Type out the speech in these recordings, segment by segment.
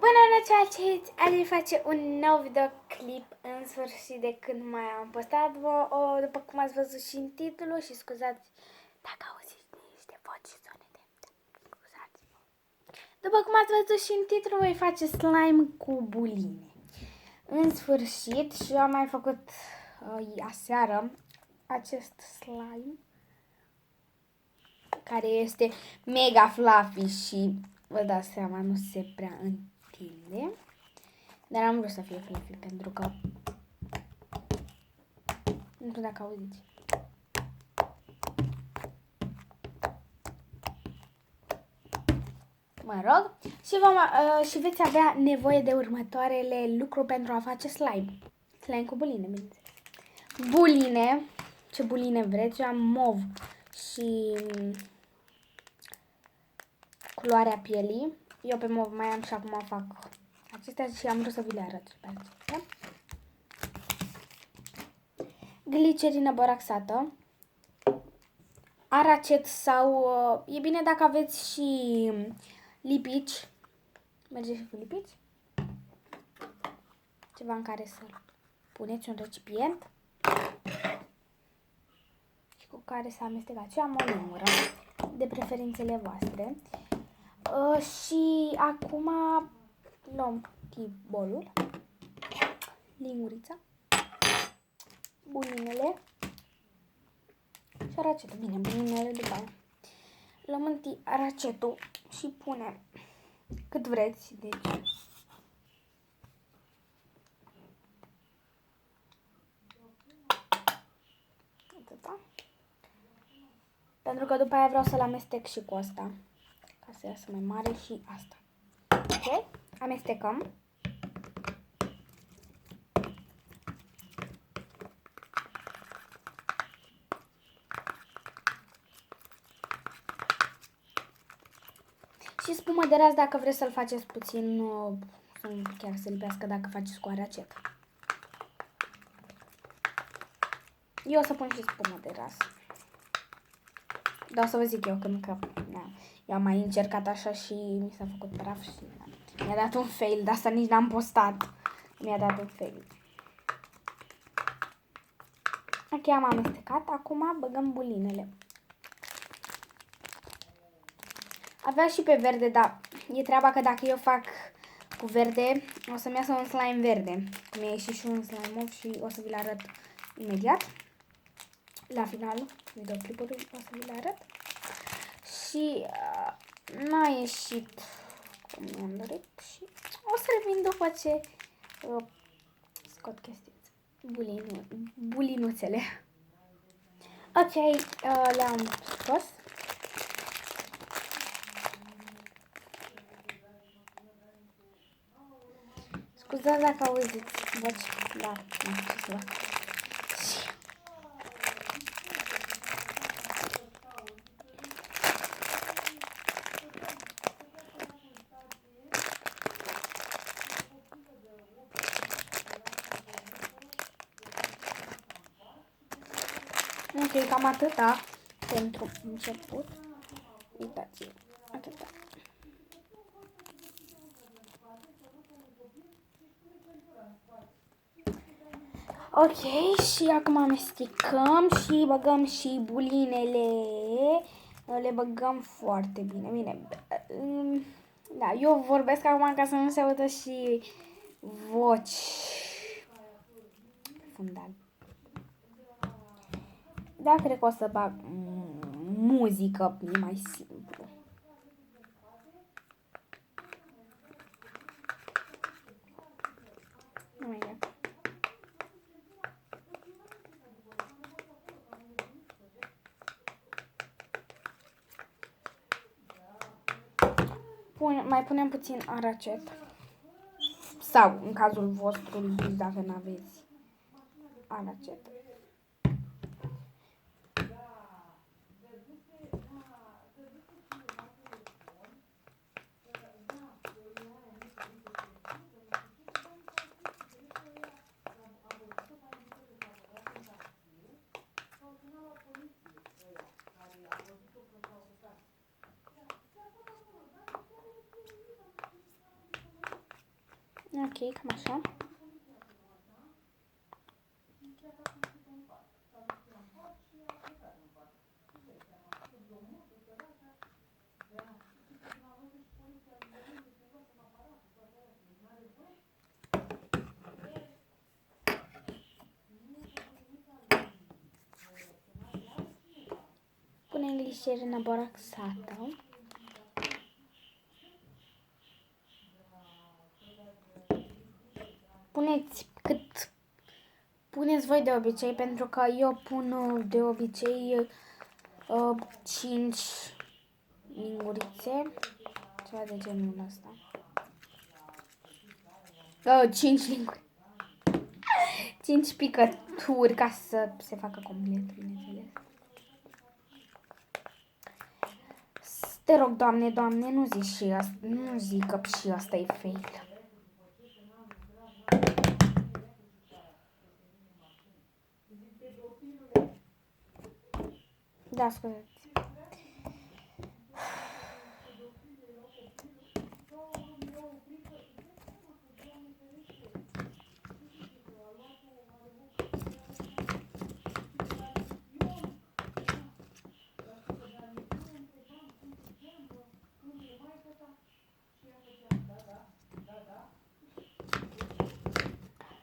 Bună noața, azi face un nou videoclip în sfârșit de când mai am postat, după cum ați văzut și în titlu și scuzați dacă auziți niște voci și sunete, scuzați-mă. După cum ați văzut și în titlu, voi face slime cu buline. În sfârșit, și eu am mai făcut aseară acest slime care este mega fluffy și vă dați seama, nu se prea întinde. Dar am vrut să fie fluffy pentru că nu știu dacă auziți. Mă rog, și veți avea nevoie de următoarele lucruri pentru a face slime. Slime cu buline, bineînțeles. Buline, ce buline vreți, eu am mov și culoarea pielii. Eu pe mov mai am și acum fac acestea și am vrut să vi le arăt și pe acestea. Glicerină boraxată, aracet sau e bine dacă aveți și lipici. Merge și cu lipici. Ceva în care să puneți un recipient și cu care să amestecați. Eu am o lingură de preferințele voastre. Și acum luăm bolul, lingurița, bulinele și aracetul. Bine, bulinele după aia. Luăm întâi aracetul și punem cât vreți, deci atâta. Pentru că după aia vreau să-l amestec și cu asta, ca să iasă mai mare și asta. Ok? Amestecăm. Și spumă de ras dacă vreți să-l faceți puțin, să nu chiar se lipească dacă faceți cu aracet. Eu o să pun și spumă de ras. Dar o să vă zic eu când că eu am mai încercat așa și mi s-a făcut praf și mi-a dat un fail, de asta nici n-am postat. Mi-a dat un fail. Ok, am amestecat, acum băgăm bulinele. Avea și pe verde, dar e treaba că dacă eu fac cu verde, o să-mi iasă un slime verde. Mi-a ieșit și un slime mov și o să vi-l arăt imediat. La finalul videoclipului o să vi-l arăt. Și n-a ieșit cum mi-am dorit și o să revin după ce scot chestiuțe. Bulinuțele. Ok, le-am scos. Scuzați dacă auziți voci, dar nu știu ce să fac. Ok, cam atâta pentru început. Uitați, atâta. Ok, și acum amestecăm și băgăm și bulinele. Le băgăm foarte bine. Bine. Da, eu vorbesc acum ca să nu se audă și voci fundal. Da, cred că o să bag muzică, e mai simplu. Mai punem puțin aracet. Sau, în cazul vostru, dacă nu aveți aracet. Ok, cam așa. Punem glicerina boraxată. Puneți cât puneți voi de obicei, pentru că eu pun de obicei 5 lingurițe, ceva de genul ăsta. 5 linguri. 5 picături ca să se facă complet, bineînțeles. Te rog, Doamne, Doamne, nu zici și asta, nu zic că și asta e fail. Da, scuzați.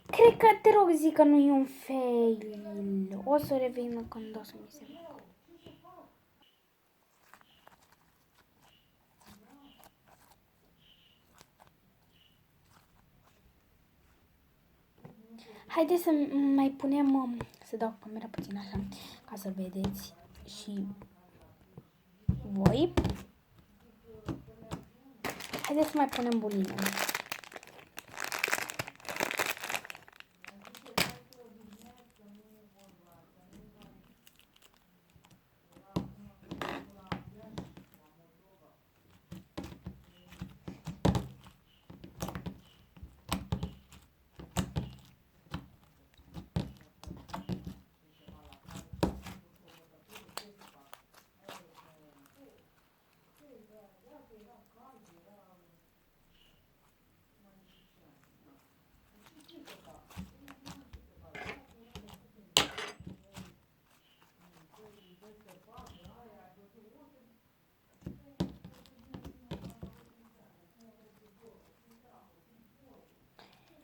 Cred că, te rog, zic că nu e un fail. O să revin când o să mi se facă. Haideți să mai punem, să dau camera puțin așa, ca să vedeți și voi. Haideți să mai punem buline.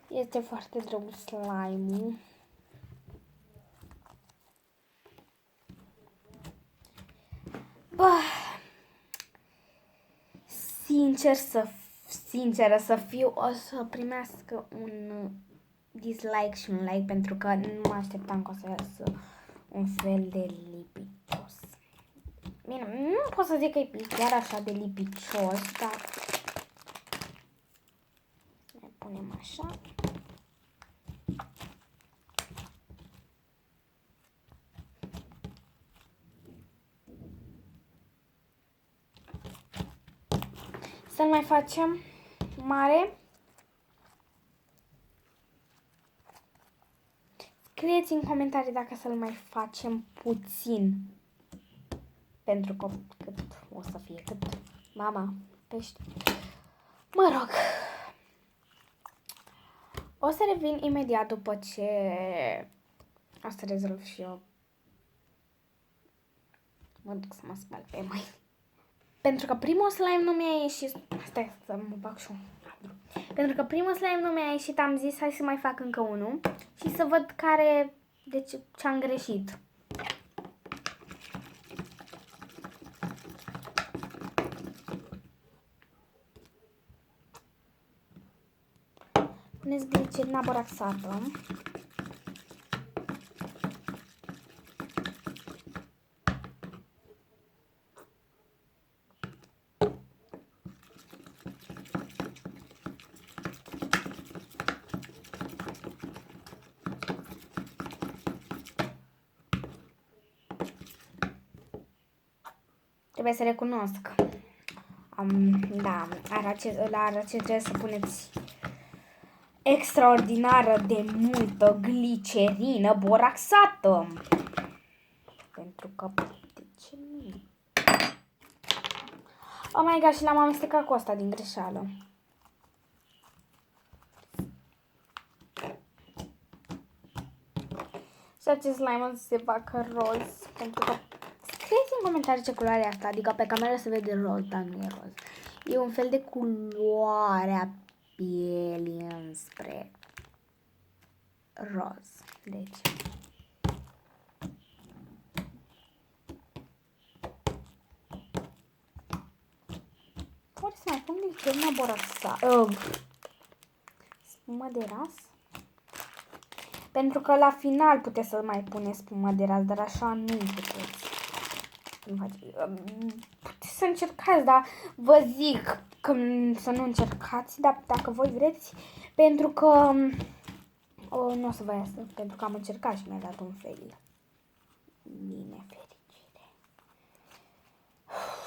Este foarte drăguț slime-ul. Bă, sinceră să fiu, o să primească un dislike și un like, pentru că nu mă așteptam că o să iasă un fel de lipicios. Bine, nu pot să zic că e chiar așa de lipicios, dar ne punem așa. Să-l mai facem mare. Scrieți în comentarii dacă să-l mai facem puțin. Pentru că cât o să fie, cât mama pești. Mă rog. O să revin imediat după ce o să rezolv și eu. Mă duc să mă spăl pe mâini. Pentru că primul slime nu mi-a ieșit. Stai să mă bag și un. Pentru că primul slime nu mi-a ieșit, am zis hai să mai fac încă unul și să văd care, deci ce-am greșit. Puneți glicerina boraxată. Trebuie să recunosc. Da, la aracid trebuie să puneți extraordinară de multă glicerină boraxată. Pentru că, de ce nu? Oh my god, și l-am amestecat cu asta din greșeală. Și acest slime o să se facă roz. Pentru că scrieți în comentarii ce culoare e asta. Adică pe cameră se vede roz, dar nu e roz. E un fel de culoare a pielii înspre roz. Deci ori să mai pun glicerina borasa. Spumă de ras. Pentru că la final puteți să mai puneți spumă de ras, dar așa nu puteți. Puteți să încercați, dar vă zic că să nu încercați, dar dacă voi vreți, pentru că nu o să vă iasă, pentru că am încercat și mi-a dat un fail. Bine, fericire.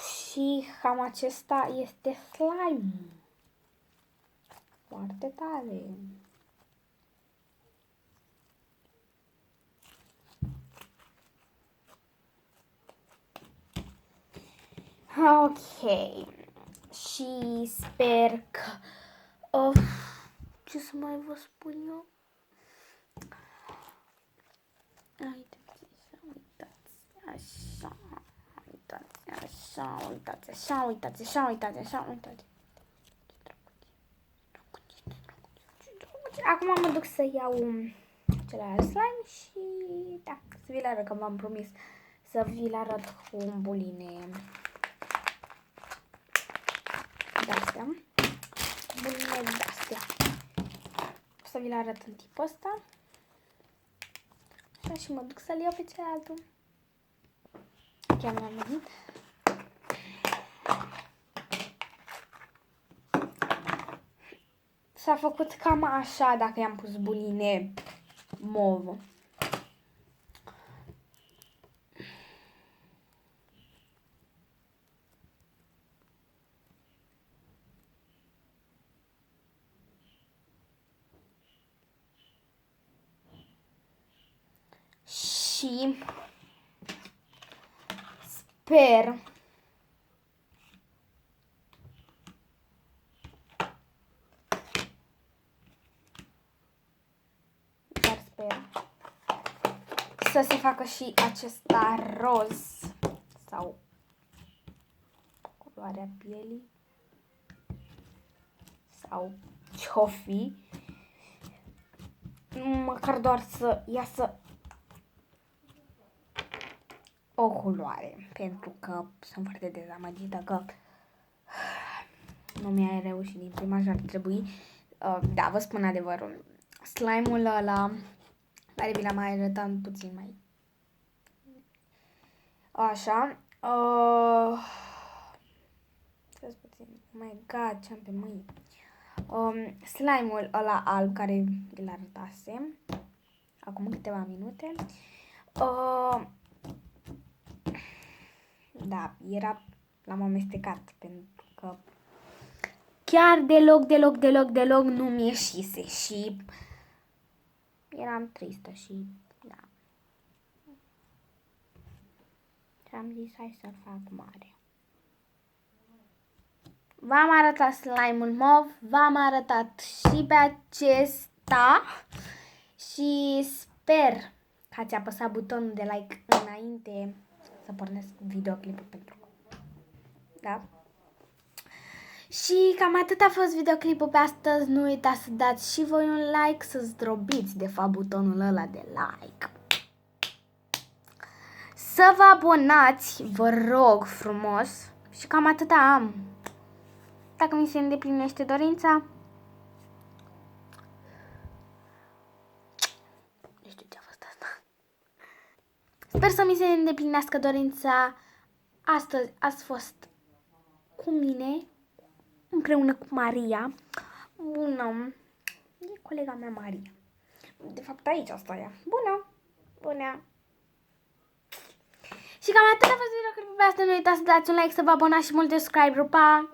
Și cam acesta este slime. Foarte tare. Ok. Și sper că... ce să mai vă spun eu? Uitați. Acum mă duc să iau celălalt slime și da, să vi-l arăt, că v-am promis să vi-l arăt cu buline de-astea. Buline de-astea. O să vi-l arăt în tipul ăsta. Așa, și mă duc să-l iau pe cealaltă. Chiar m-am gândit. S-a făcut cam așa dacă i-am pus buline mov. Și sper să se facă și acesta roz sau culoarea pielii sau ce-o fi. Măcar doar să iasă o culoare, pentru că sunt foarte dezamăgită că nu mi-a reușit din prima și ar trebui. Da, vă spun adevărul. Slime-ul ăla care vi l-am mai arătat puțin mai așa. Stai puțin. Oh my god, ce-am pe mâini. Slime-ul ăla alb care vi-l arătasem acum câteva minute. Da, l-am amestecat pentru că chiar deloc nu-mi ieșise și eram tristă și da. Și am zis hai să fac mare. V-am arătat slime-ul mov, v-am arătat și pe acesta și sper că ați apăsat butonul de like înainte să pornesc videoclipul pentru că, da? Și cam atât a fost videoclipul pe astăzi. Nu uitați să dați și voi un like, să zdrobiți de fapt butonul ăla de like. Să vă abonați, vă rog frumos. Și cam atâta am. Dacă mi se îndeplinește dorința. Nu știu ce a fost asta. Sper să mi se îndeplinească dorința. Astăzi ați fost cu mine, împreună cu Maria. Bună. E colega mea Maria. De fapt aici asta e. Bună. Și cam atât a fost videoclipul pe asta. Nu uitați să dați un like, să vă abonați și multe subscribe. Pa!